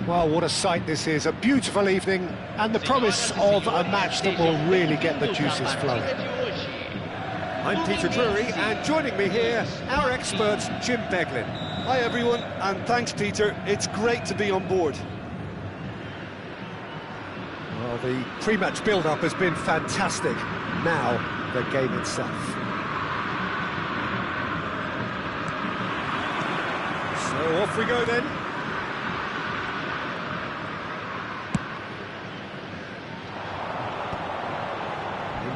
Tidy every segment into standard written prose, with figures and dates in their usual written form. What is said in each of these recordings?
Well, what a sight this is, a beautiful evening, and the promise of a match that will really get the juices flowing. I'm Peter Drury, and joining me here, our expert, Jim Beglin. Hi everyone, and thanks Peter, it's great to be on board. Well, the pre-match build-up has been fantastic. Now, the game itself. So off we go then.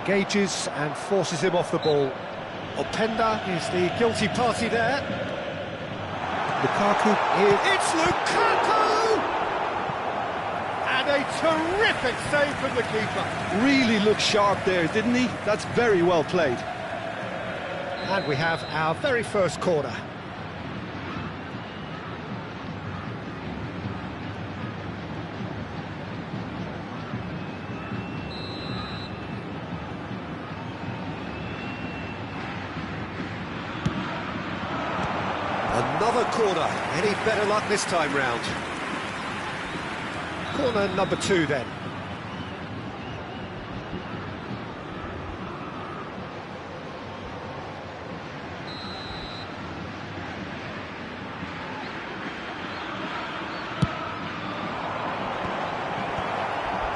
Engages and forces him off the ball. Openda is the guilty party there. Lukaku is... It's Lukaku! And a terrific save from the keeper. Really looked sharp there, didn't he? That's very well played. And we have our very first corner. Another corner. Any better luck this time round? Corner number 2 then.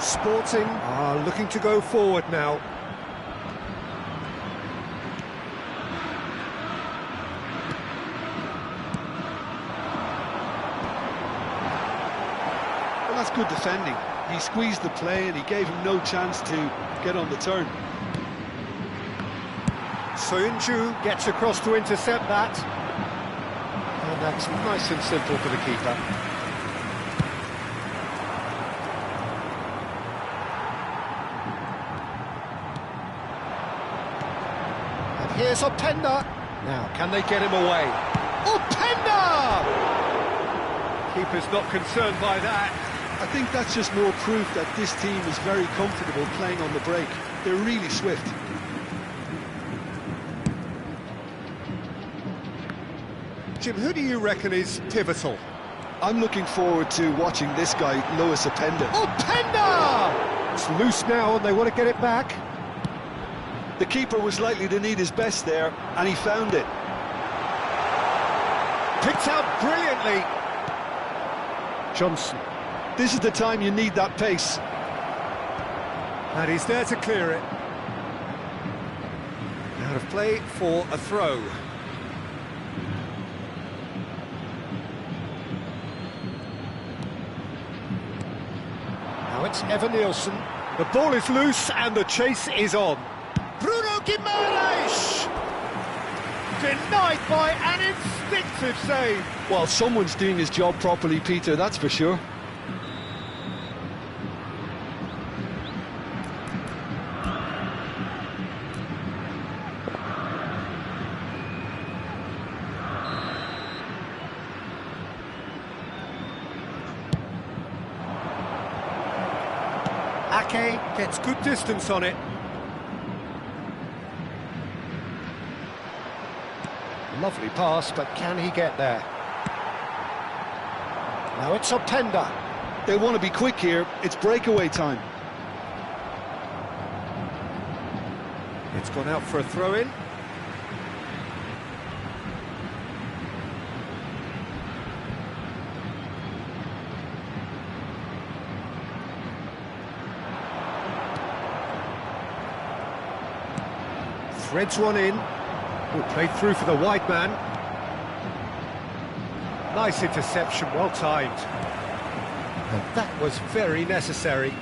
Sporting are looking to go forward now. That's good defending. He squeezed the play and he gave him no chance to get on the turn. Soyuncu gets across to intercept that. And that's nice and simple for the keeper. And here's Openda. Now, can they get him away? Openda! Keeper's not concerned by that. I think that's just more proof that this team is very comfortable playing on the break. They're really swift. Jim, who do you reckon is pivotal? I'm looking forward to watching this guy, Lewis Openda. Openda! It's loose now and they want to get it back. The keeper was likely to need his best there, and he found it. Picked out brilliantly. Johnson. This is the time you need that pace. And he's there to clear it. Out of play for a throw. Now it's Evan Nielsen. The ball is loose and the chase is on. Bruno Guimaraes! Denied by an instinctive save. Well, someone's doing his job properly, Peter, that's for sure. Ake gets good distance on it. Lovely pass, but can he get there? Now it's Openda. They want to be quick here, it's breakaway time. It's gone out for a throw-in. Threads one in. Oh, played through for the wide man. Nice interception, well timed. And that was very necessary.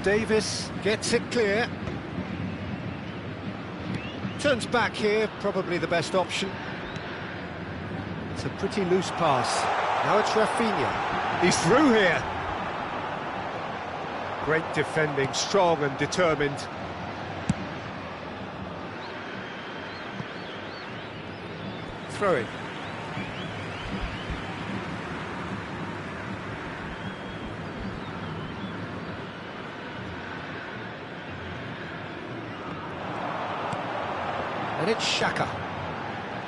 Davis gets it clear. Turns back here, probably the best option. It's a pretty loose pass. Now it's Rafinha. He's through here. Great defending, strong and determined. Throw it. And it's Xhaka.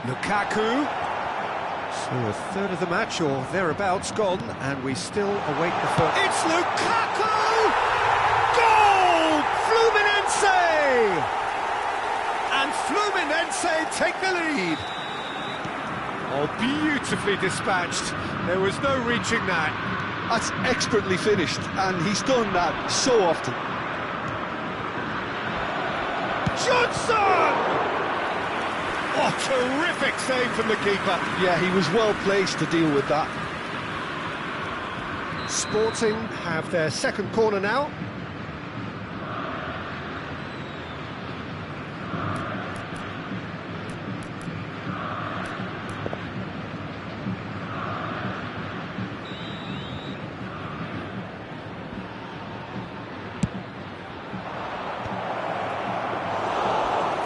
Lukaku. So a third of the match or thereabouts gone, and we still await the first. It's Lukaku! Goal! Fluminense! And Fluminense take the lead. Oh, beautifully dispatched. There was no reaching that. That's expertly finished, and he's done that so often. Johnson! Oh, terrific save from the keeper. Yeah, he was well placed to deal with that. Sporting have their second corner now.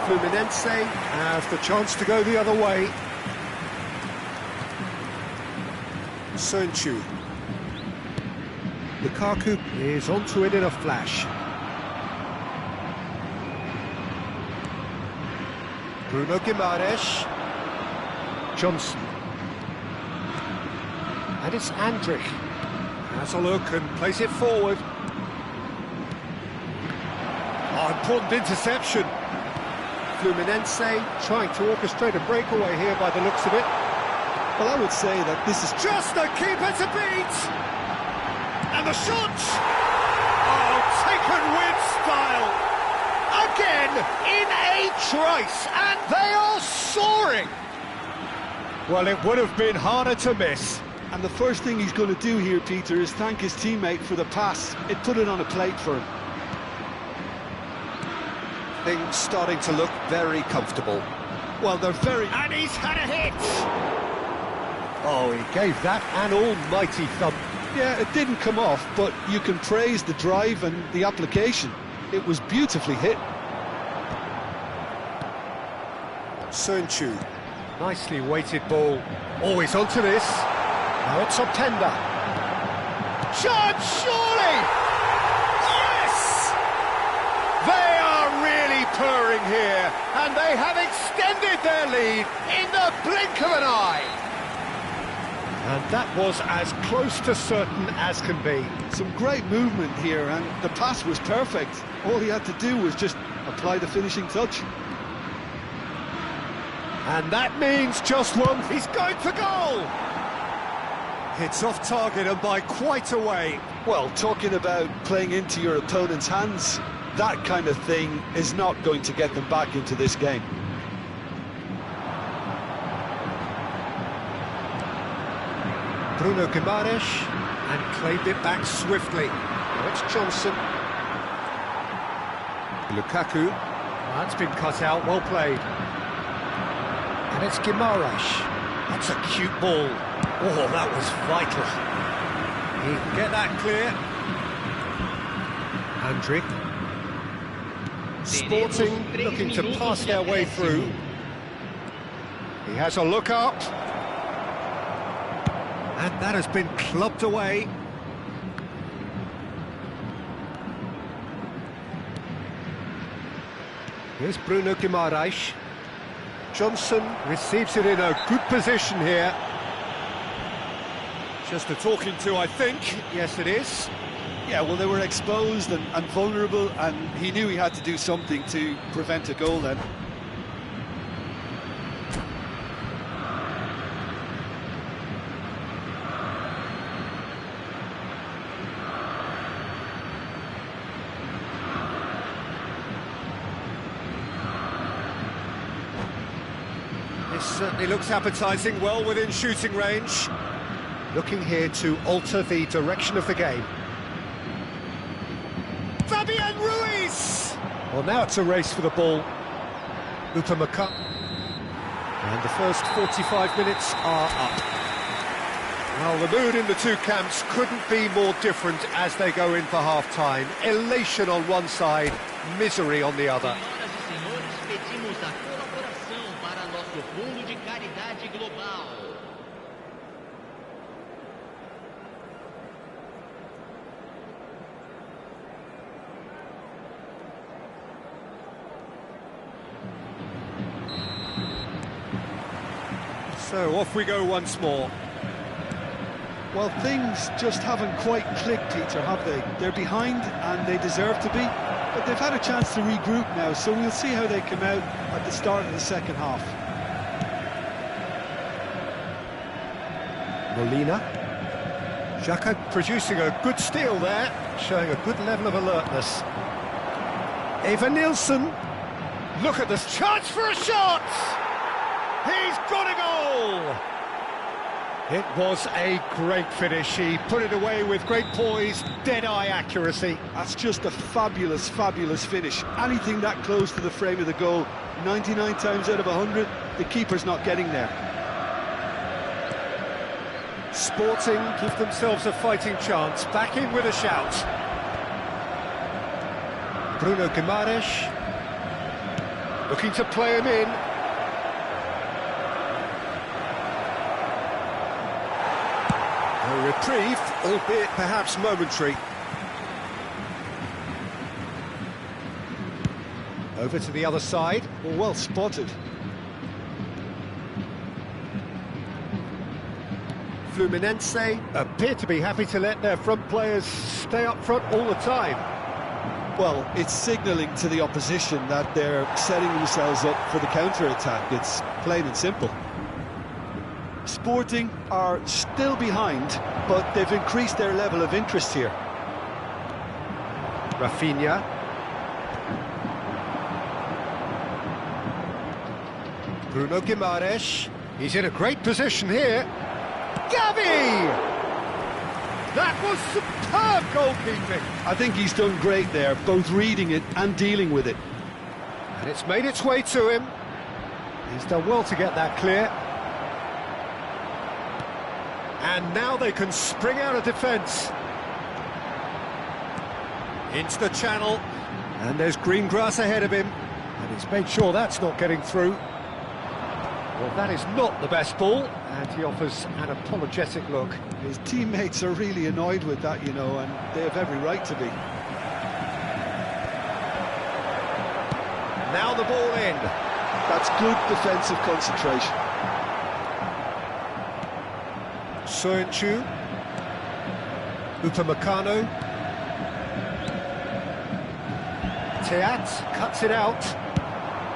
Fluminense have the chance to go the other way. Sönchu. Lukaku is onto it in a flash. Bruno Guimaraes. Johnson. And it's Andrich. Has a look and plays it forward. Oh, important interception. Fluminense trying to orchestrate a breakaway here by the looks of it. Well, I would say that this is Just the keeper to beat! And the shot! Oh, taken with style! Again, in a trice, and they are soaring! Well, it would have been harder to miss. And the first thing he's going to do here, Peter, is thank his teammate for the pass. It put it on a plate for him. Things starting to look very comfortable. Well, they're very... And he's had a hit! Oh, he gave that an almighty thump. Yeah, it didn't come off, but you can praise the drive and the application. It was beautifully hit. Sönchu. Nicely weighted ball. Always onto this. Now it's Openda. Chance, surely! Yes! They are really purring here, and they have extended their lead in the blink of an eye. And that was as close to certain as can be. Some great movement here, and the pass was perfect. All he had to do was just apply the finishing touch. And that means just one. He's going for goal! It's off target and by quite a way. Well, talking about playing into your opponent's hands, that kind of thing is not going to get them back into this game. Bruno Guimaraes, and claimed it back swiftly. Now it's Johnson. Lukaku. That's been cut out, well played. And it's Guimaraes. That's a cute ball. Oh, that was vital. He can get that clear. Andrich. Sporting looking to pass their way through. He has a look up. And that has been clubbed away. Here's Bruno Guimaraes. Johnson receives it in a good position here. Just a talking to, I think. Yes, it is. Yeah, well, they were exposed and vulnerable, and he knew he had to do something to prevent a goal then. This certainly looks appetising, well within shooting range. Looking here to alter the direction of the game. Fabian Ruiz! Well, now it's a race for the ball. Upamecano. And the first 45 minutes are up. Well, the mood in the two camps couldn't be more different as they go in for half-time. Elation on one side, misery on the other. So off we go once more. Well, things just haven't quite clicked, Peter, have they? They're behind, and they deserve to be, but they've had a chance to regroup now, so we'll see how they come out at the start of the second half. Molina. Xhaka producing a good steal there, showing a good level of alertness. Eva Nilsson. Look at this chance for a shot! He's got a goal! It was a great finish. He put it away with great poise, dead-eye accuracy. That's just a fabulous, fabulous finish. Anything that close to the frame of the goal, 99 times out of 100, the keeper's not getting there. Sporting give themselves a fighting chance, back in with a shout. Bruno Guimaraes looking to play him in. A reprieve, albeit perhaps momentary. Over to the other side. Well spotted. Fluminense appear to be happy to let their front players stay up front all the time. Well, it's signalling to the opposition that they're setting themselves up for the counter-attack. It's plain and simple. Sporting are still behind, but they've increased their level of interest here. Rafinha. Bruno Guimaraes. He's in a great position here. Gavi! That was superb goalkeeping. I think he's done great there, both reading it and dealing with it. And it's made its way to him. He's done well to get that clear. And now they can spring out of defence. Into the channel. And there's green grass ahead of him. And he's made sure that's not getting through. Well, that is not the best ball, and he offers an apologetic look. His teammates are really annoyed with that, you know, and they have every right to be. Now the ball in. That's good defensive concentration. Soyuncu. Upamecano. Teat cuts it out.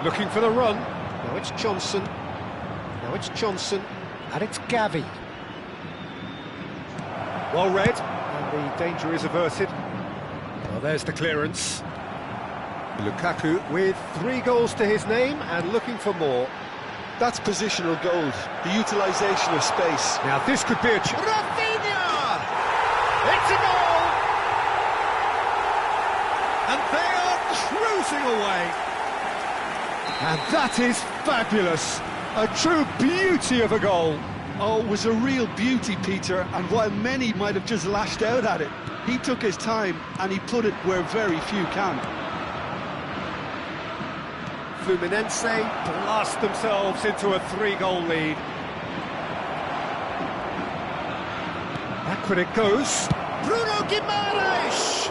Looking for the run. Now it's Johnson. Now it's Johnson, and it's Gavi. Well read, and the danger is averted. Well, there's the clearance. Lukaku with 3 goals to his name and looking for more. That's positional gold, the utilisation of space. Now this could be a... Rafinha! It's a goal! And they are cruising away. And that is fabulous. A true beauty of a goal. Oh, it was a real beauty, Peter, and while many might have just lashed out at it, he took his time and he put it where very few can. Fluminense blast themselves into a 3-goal lead. Backward it goes. Bruno Guimaraes!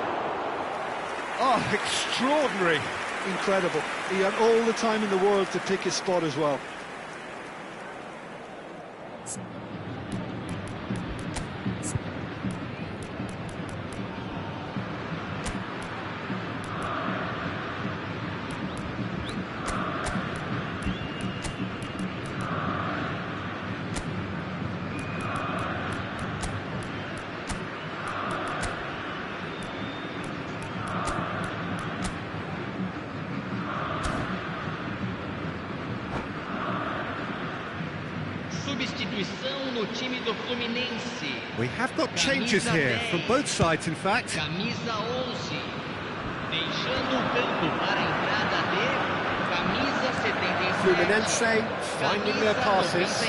Oh, extraordinary. Incredible. He had all the time in the world to pick his spot as well. We have got changes here from both sides, in fact. Camisa 11, deixando o campo para a entrada de camisa 77. Fluminense finding their passes. Oh,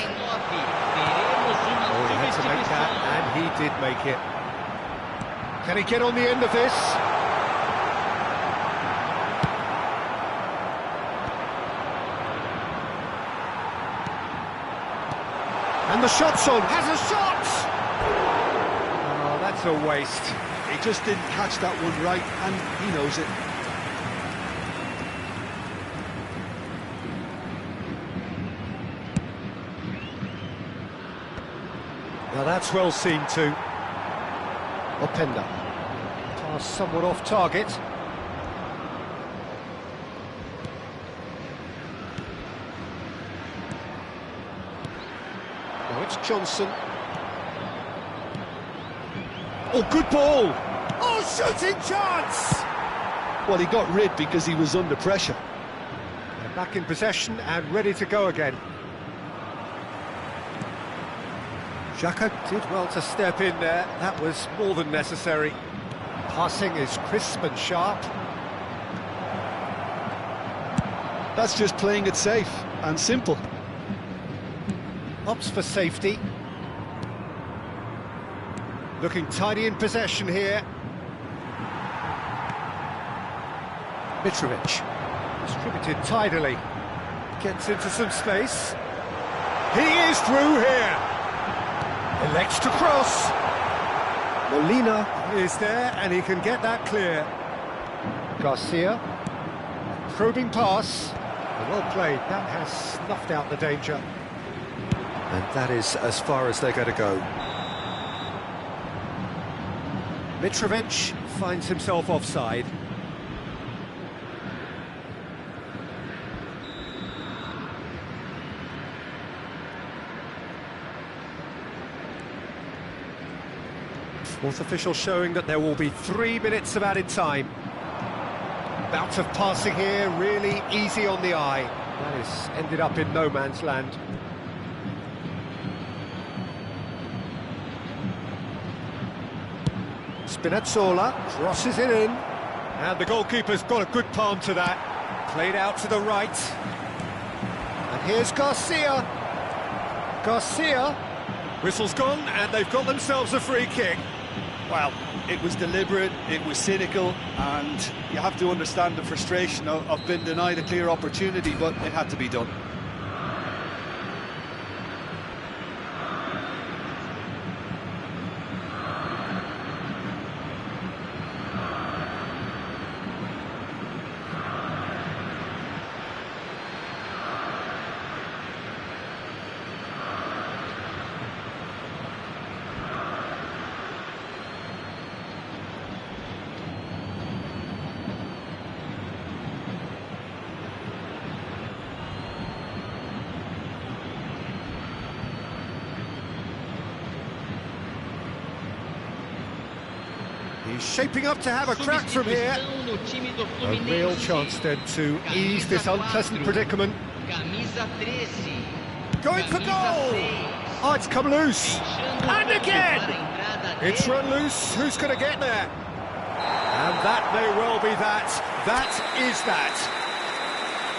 he had to make that, and he did make it. Can he get on the end of this? And the shot's on, has a shot! Oh, that's a waste. He just didn't catch that one right, and he knows it. Now that's well seen too. Openda. Pass somewhat off target. Now it's Johnson. Oh, good ball! Oh, shooting chance! Well, he got rid because he was under pressure. They're back in possession and ready to go again. Xhaka did well to step in there. That was more than necessary. Passing is crisp and sharp. That's just playing it safe and simple. Opts for safety. Looking tidy in possession here. Mitrovic. Distributed tidily. Gets into some space. He is through here. Elects to cross. Molina is there and he can get that clear. Garcia. Probing pass. Well played. That has snuffed out the danger. And that is as far as they're going to go. Mitrovic finds himself offside. Fourth official showing that there will be 3 minutes of added time. Bout of passing here, really easy on the eye. That has ended up in no man's land. Spinazzola crosses it in. And the goalkeeper's got a good palm to that. Played out to the right. And here's Garcia. Garcia. Whistle's gone and they've got themselves a free kick. Well, it was deliberate, it was cynical, and you have to understand the frustration of being denied a clear opportunity, but it had to be done. He's shaping up to have a crack from here. A real chance then to ease this unpleasant predicament. Going for goal! Oh, it's come loose. And again! It's run loose. Who's going to get there? And that may well be that. That is that.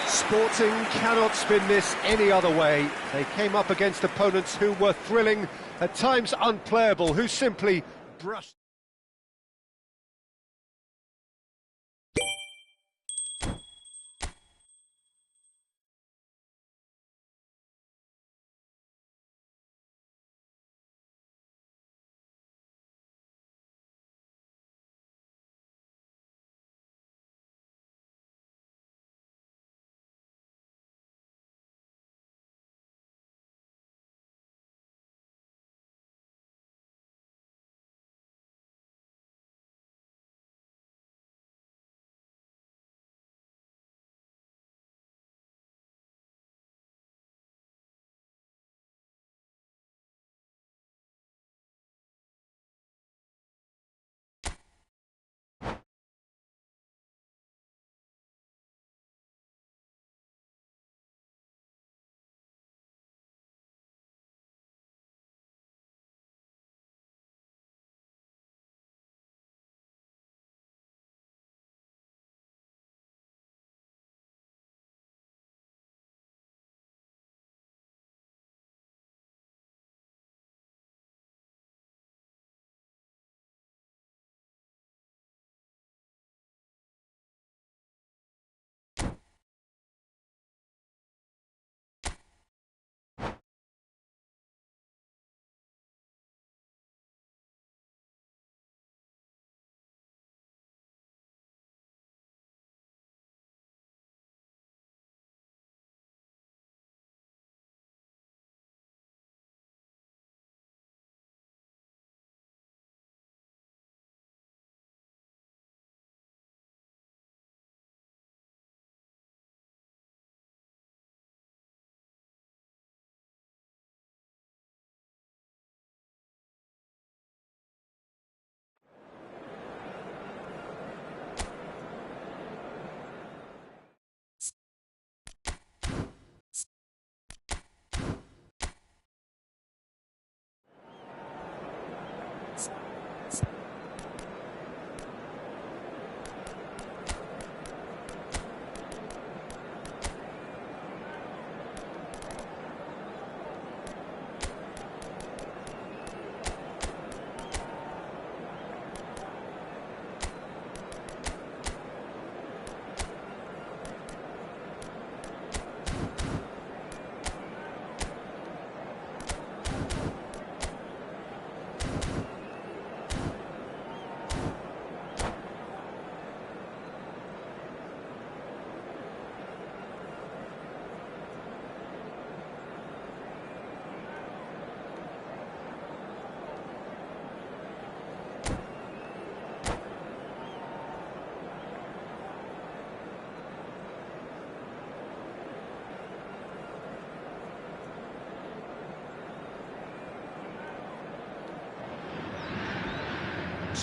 Sporting cannot spin this any other way. They came up against opponents who were thrilling, at times unplayable, who simply brushed...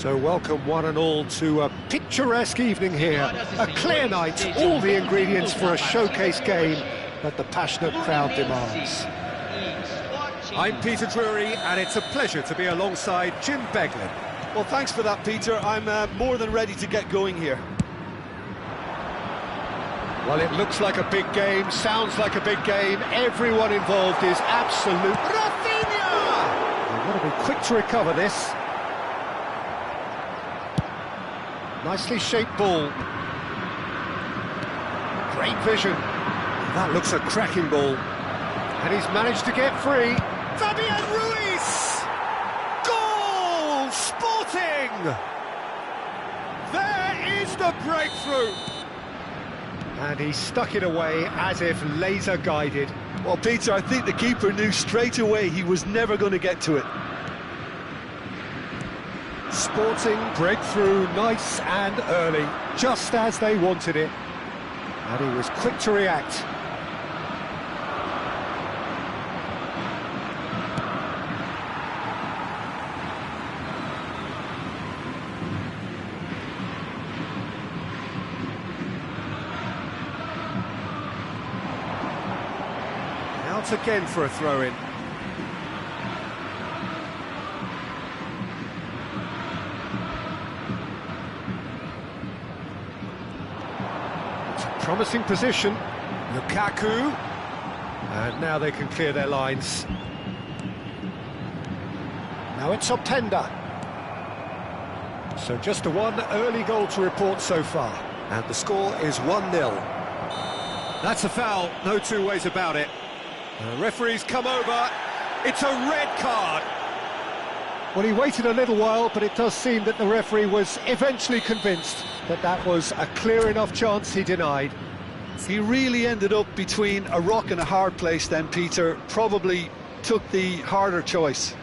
So welcome one and all to a picturesque evening here, a clear night, all the ingredients for a showcase game that the passionate crowd demands. I'm Peter Drury, and it's a pleasure to be alongside Jim Beglin. Well, thanks for that, Peter. I'm more than ready to get going here. Well, it looks like a big game, sounds like a big game. Everyone involved is absolute. Rafinha! They've got to be quick to recover this. Nicely shaped ball. Great vision. That looks a cracking ball. And he's managed to get free. Fabian Ruiz! Goal! Sporting! There is the breakthrough! And he stuck it away as if laser guided. Well, Peter, I think the keeper knew straight away he was never going to get to it. Sporting breakthrough, nice and early, just as they wanted it. And he was quick to react. Out again for a throw-in. Promising position, Lukaku, and now they can clear their lines. Now it's Openda. So just the one early goal to report so far, and the score is 1-0. That's a foul, no two ways about it. The referee's come over, it's a red card. Well, he waited a little while, but it does seem that the referee was eventually convinced that that was a clear enough chance he denied. He really ended up between a rock and a hard place then, Peter. Probably took the harder choice.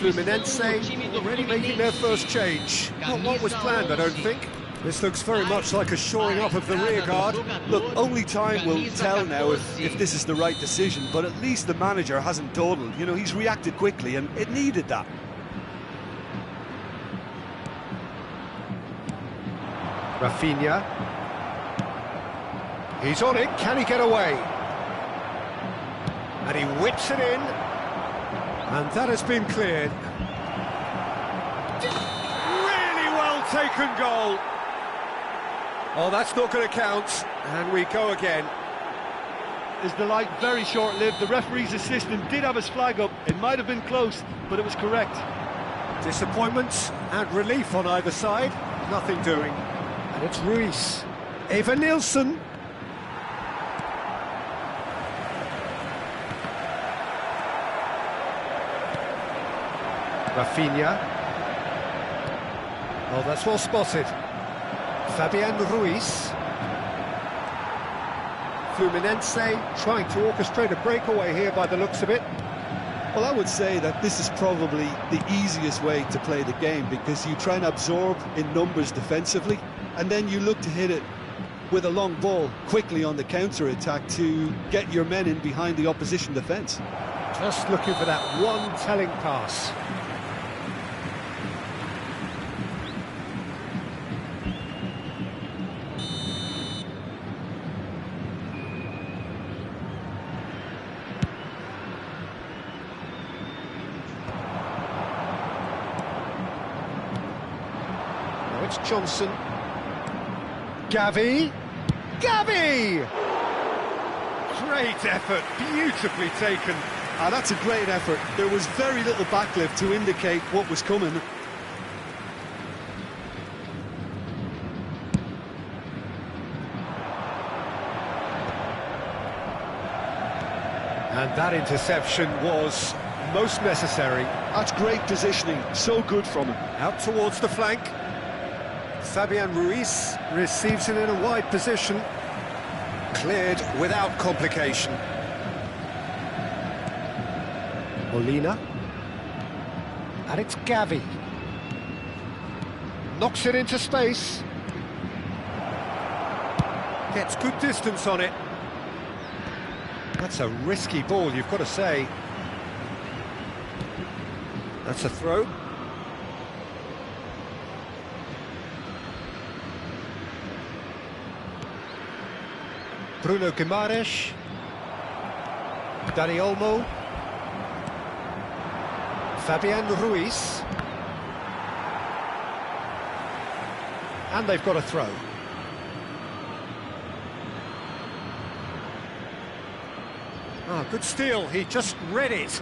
Fluminense already making their first change. Not what was planned, I don't think. This looks very much like a shoring up of the rear guard. Look, only time will tell now if this is the right decision, but at least the manager hasn't dawdled. You know, he's reacted quickly, and it needed that. Rafinha. He's on it, can he get away? And he whips it in. And that has been cleared. Really well taken goal. Oh, that's not going to count. And we go again. Is the light very short-lived? The referee's assistant did have his flag up. It might have been close, but it was correct. Disappointment and relief on either side. Nothing doing. And it's Ruiz. Eva Nilsson. Rafinha. Oh, that's well spotted. Fabian Ruiz. Fluminense trying to orchestrate a breakaway here by the looks of it. Well, I would say that this is probably the easiest way to play the game, because you try and absorb in numbers defensively, and then you look to hit it with a long ball quickly on the counter-attack to get your men in behind the opposition defence. Just looking for that one telling pass. Now it's Johnson. Gavi! Great effort, beautifully taken. That's a great effort. There was very little backlift to indicate what was coming. And that interception was most necessary. That's great positioning, so good from him. Out towards the flank. Fabian Ruiz receives it in a wide position. Cleared without complication. Molina. And it's Gavi. Knocks it into space. Gets good distance on it. That's a risky ball, you've got to say. That's a throw. Bruno Guimaraes. Dani Olmo. Fabian Ruiz. And they've got a throw. Ah, good steal, he just read it.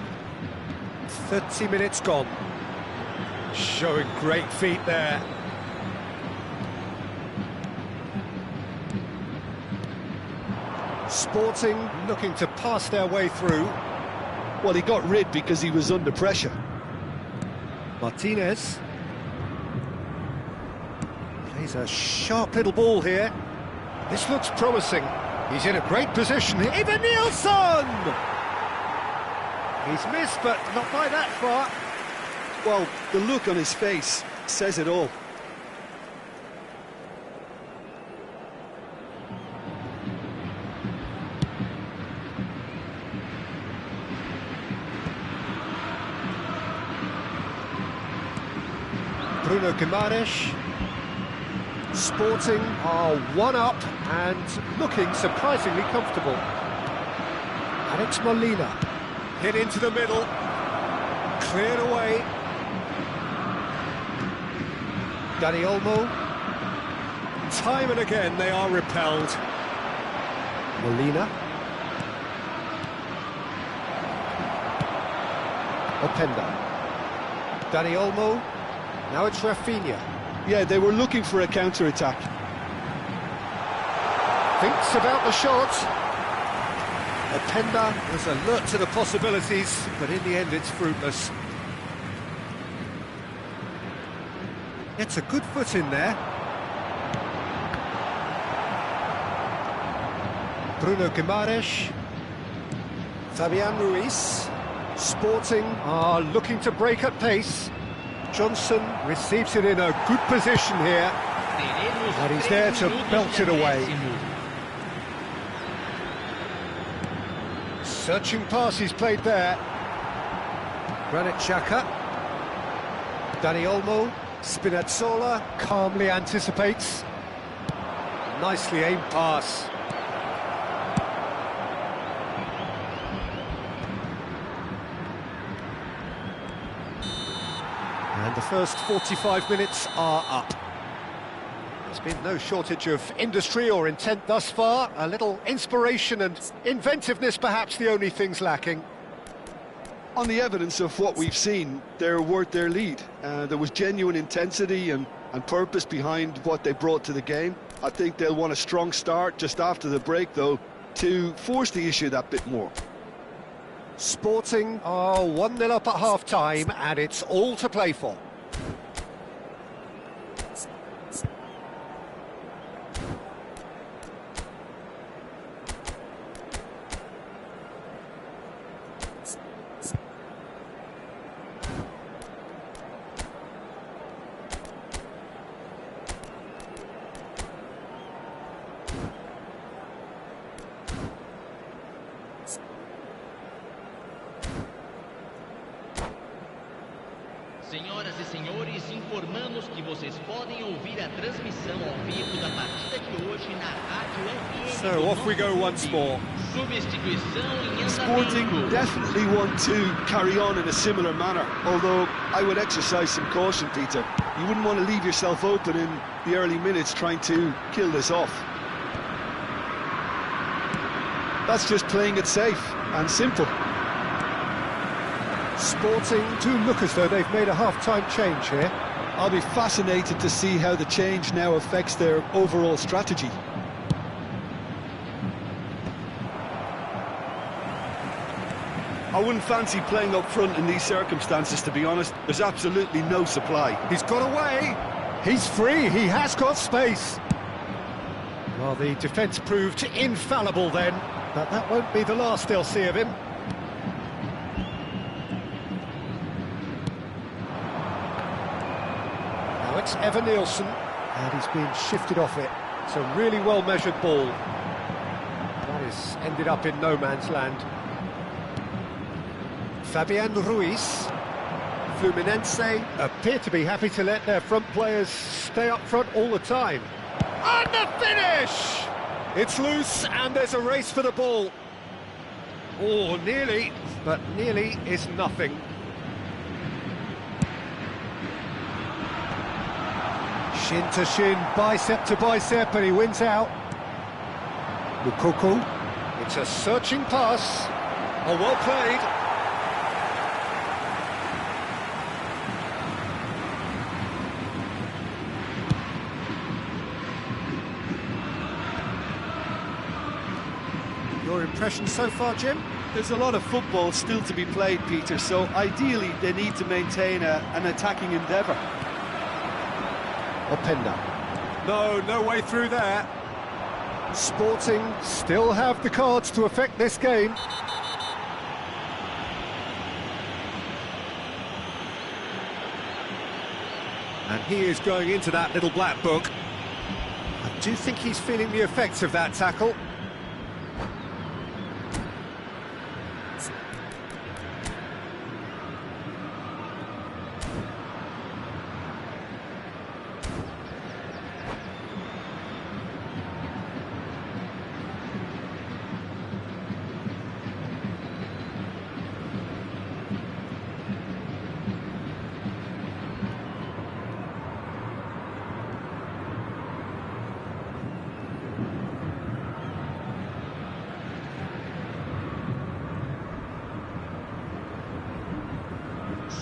30 minutes gone. Showing great feet there. Sporting looking to pass their way through. Well, he got rid because he was under pressure. Martinez. Plays a sharp little ball here. This looks promising. He's in a great position. Ivan Nilsson! He's missed, but not by that far. Well, the look on his face says it all. Bruno Guimaraes. Sporting are one up and looking surprisingly comfortable. Alex Molina. Hit into the middle. Cleared away. Dani Olmo. Time and again they are repelled. Molina. Openda. Dani Olmo. Now it's Rafinha. Yeah, they were looking for a counter-attack. Thinks about the shot. Openda was alert to the possibilities, but in the end it's fruitless. Gets a good foot in there. Bruno Guimaraes. Fabian Ruiz. Sporting are looking to break at pace. Johnson receives it in a good position here. And he's there to belt it away. Searching pass he's played there. Granit Xhaka. Dani Olmo. Spinazzola calmly anticipates. Nicely aimed pass. And the first 45 minutes are up. There's been no shortage of industry or intent thus far. A little inspiration and inventiveness, perhaps the only things lacking. On the evidence of what we've seen, they're worth their lead. There was genuine intensity and purpose behind what they brought to the game. I think they'll want a strong start just after the break, though, to force the issue that bit more. Sporting are 1-0 up at half-time, and it's all to play for. Senhoras e senhores, informamos que vocês podem ouvir a transmissão ao vivo da partida de hoje na Rádio FM. So off we go once more. Substituição em Sporting andamento. definitely want to carry on in a similar manner, although I would exercise some caution, Peter. You wouldn't want to leave yourself open in the early minutes trying to kill this off. That's just playing it safe and simple. Sporting do look as though they've made a half-time change here. I'll be fascinated to see how the change now affects their overall strategy. I wouldn't fancy playing up front in these circumstances, to be honest. There's absolutely no supply. He's got away. He's free. He has got space. Well, the defence proved infallible then, but that won't be the last they'll see of him. Now it's Evan Nielsen, and he's been shifted off it. It's a really well-measured ball. That is ended up in no man's land. Fabian Ruiz. Fluminense appear to be happy to let their front players stay up front all the time. And the finish! It's loose and there's a race for the ball. Oh, nearly, but nearly is nothing. Shin to shin, bicep to bicep, and he wins out. Lukaku. It's a searching pass. Oh, well played. Your impression so far, Jim? There's a lot of football still to be played, Peter, so ideally they need to maintain an attacking endeavour. Openda. No way through there. Sporting still have the cards to affect this game. And he is going into that little black book. I do think he's feeling the effects of that tackle.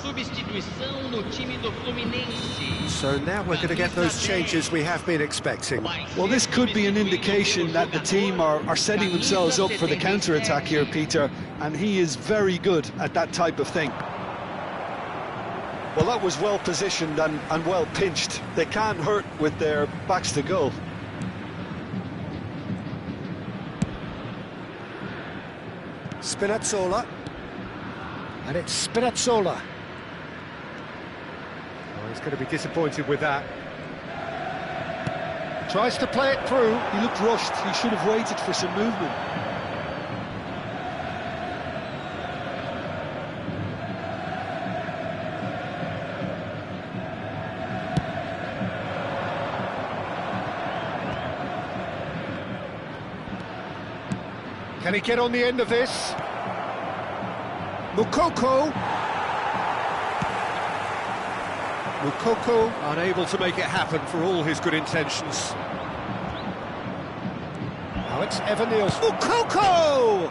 Substituição no time do Fluminense. So now we're going to get those changes we have been expecting. Well, this could be an indication that the team are setting themselves up for the counter-attack here, Peter, and he is very good at that type of thing. Well, that was well positioned and well pinched. They can't hurt with their backs to goal. Spinazzola. And it's Spinazzola. Oh, he's going to be disappointed with that. Tries to play it through. He looked rushed. He should have waited for some movement. Can he get on the end of this? Lukaku unable to make it happen for all his good intentions. Now it's Evan Nielsen. Lukaku!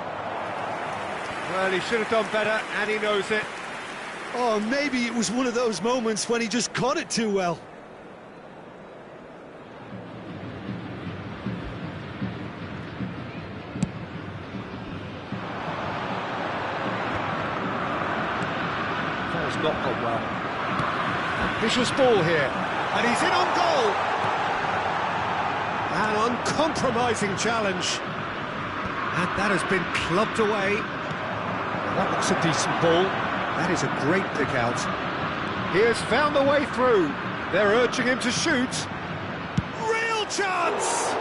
Well, he should have done better, and he knows it. Oh, maybe it was one of those moments when he just caught it too well. Not gone well. Vicious ball here, and he's in on goal. An uncompromising challenge, and that has been clubbed away. That looks a decent ball. That is a great pick out. He has found the way through. They're urging him to shoot. Real chance!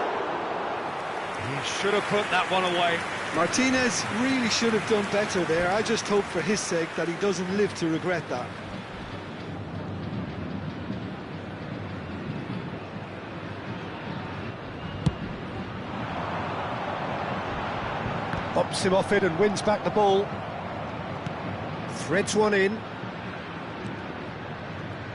He should have put that one away. Martinez really should have done better there. I just hope for his sake that he doesn't live to regret that. Drops him off it and wins back the ball. Threads one in.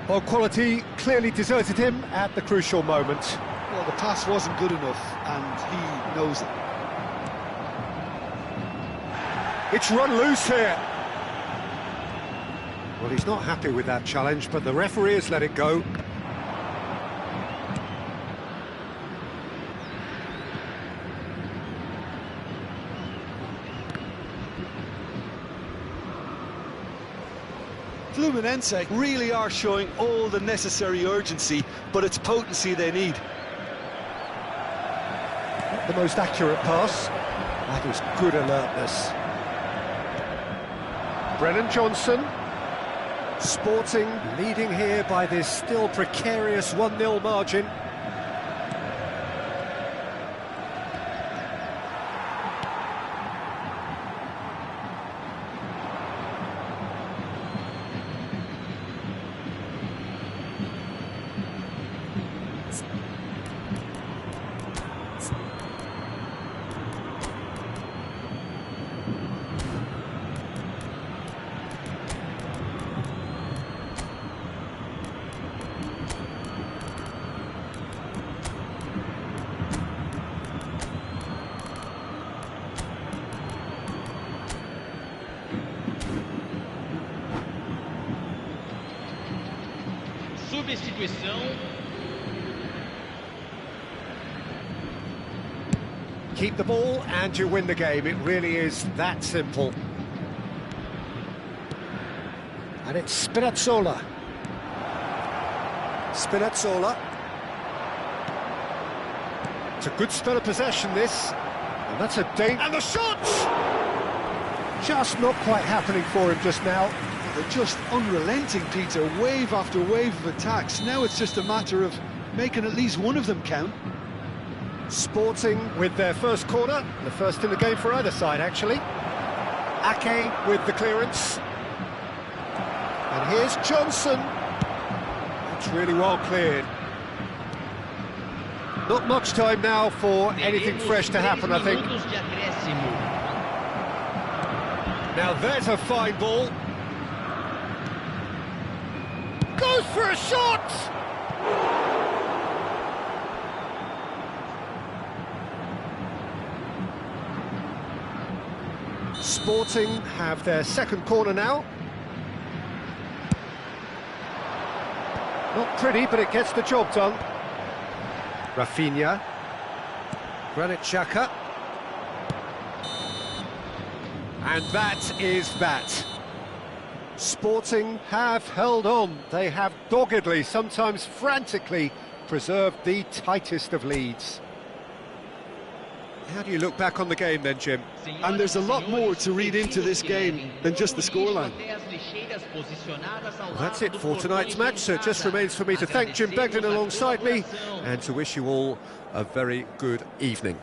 Well, quality clearly deserted him at the crucial moment. Well, the pass wasn't good enough, and he knows it. It's run loose here. Well, he's not happy with that challenge, but the referee has let it go. Fluminense really are showing all the necessary urgency, but it's potency they need. Not the most accurate pass. That is good alertness. Brennan Johnson. Sporting leading here by this still precarious 1-0 margin. Substituição. Keep the ball and you win the game. It really is that simple. And it's Spinazzola. Spinazzola. It's a good spell of possession, this. And that's a danger. And the shot! Just not quite happening for him just now. They're just unrelenting, Peter, wave after wave of attacks. Now it's just a matter of making at least one of them count. Sporting with their first corner, the first in the game for either side, actually. Ake with the clearance. And here's Johnson. It's really well cleared. Not much time now for anything fresh to happen, I think. Now there's a fine ball. Goes for a shot! Sporting have their second corner now. Not pretty, but it gets the job done. Rafinha. Granit Xhaka. And that is that. Sporting have held on. They have doggedly, sometimes frantically, preserved the tightest of leads. How do you look back on the game then, Jim? And there's a lot more to read into this game than just the scoreline. Well, that's it for tonight's match, so it just remains for me to thank Jim Beglin alongside me and to wish you all a very good evening.